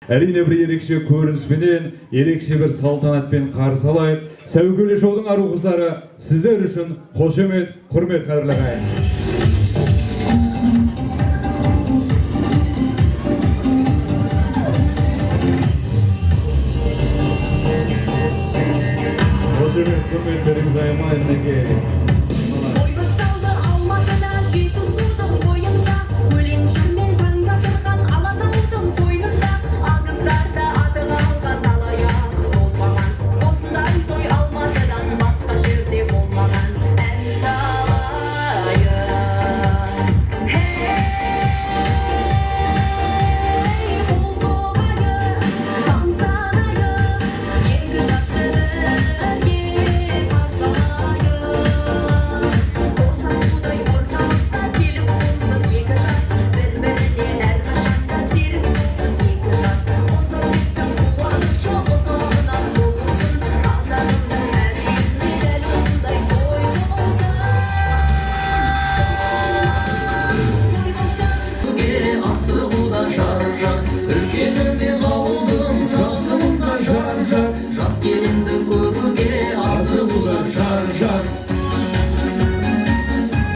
Әрине бір ерекше көрініспенен, ерекше бір салтанатпен қарсы алайық. Сәукеле шоудың ару қыздары сіздер үшін қошемет, құрмет қадірлі ағайын. Қошемет, құрметтеріңіз аямай мінекей. Жас келін